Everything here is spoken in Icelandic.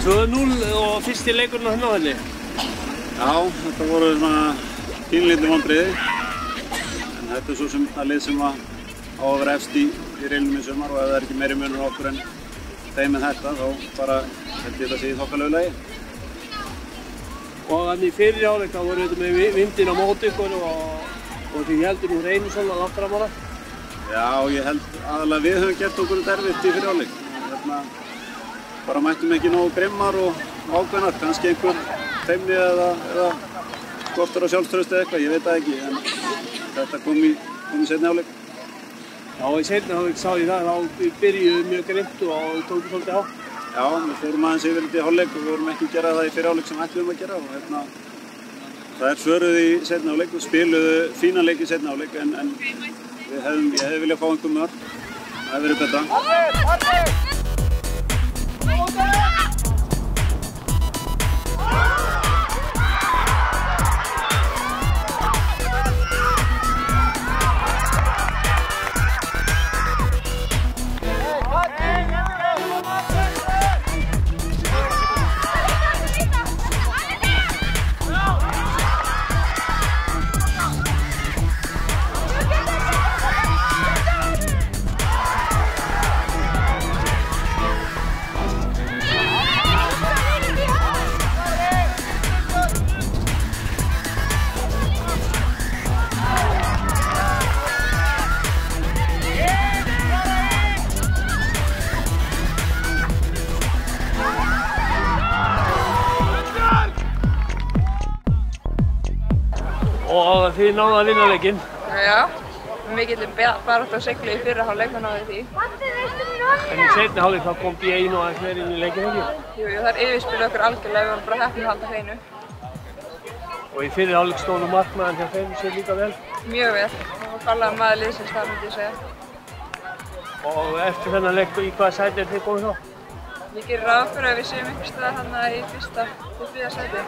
2-0 og fyrsti leikurinn á henni. Já, þetta voru svona pínlítið vonbrigði. En þetta svo sem það lið sem á að vera efst í riðlinum í sumar og ef það ekki meiri munur á okkur en þeim en þetta, þá bara held ég þetta sé í þokkalegu lagi. Og þannig í fyrri hálfleik þá voru þetta með vindinn á móti ykkur og því heldur nú reynir svona langt fram á það. Já, ég held aðalega við höfum gert okkur erfitt í fyrri hálfleik. Bara mættum ekki nógu grimmar og ákveðnar, kannski einhver feimni eða skortur á sjálfstrausti eða eitthvað, ég veit það ekki, en þetta kom í seinni hálfleik. Já, í seinni hálfleik sá ég það, þá byrjuðu mjög grimmt og tókum svolítið á. Já, við fórum aðeins yfir þetta í hálfleik og við vorum ekki að gera það í fyrri hálfleik sem ætluðum að gera og það svöruð í seinni hálfleik og spiluðu fínan leik í seinni hálfleik en ég hefði viljað fá einhver mörk, það hefði verið betra. Og þið náðu að vinna leikinn. Já, mikill baráttu á siglu í fyrri hálfleik og náðu því. En í seinni hálfleik þá kom B1 og aðeins meira inn í leikinn, ekki? Jú, þar yfirspiluðu okkur algjörlega, við vorum bara heppin að halda hreinu. Og í fyrri hálfleik stóðu markmaðurinn hjá þeim sér líka vel? Mjög vel, og fallaði maður liðsins þar myndi ég segja. Og eftir þennan leik, í hvaða sæti er þið komið þá? Ég gerir ráð fyrir að við séum einhvers staðar þarna í fyrsta til þriðja sæti.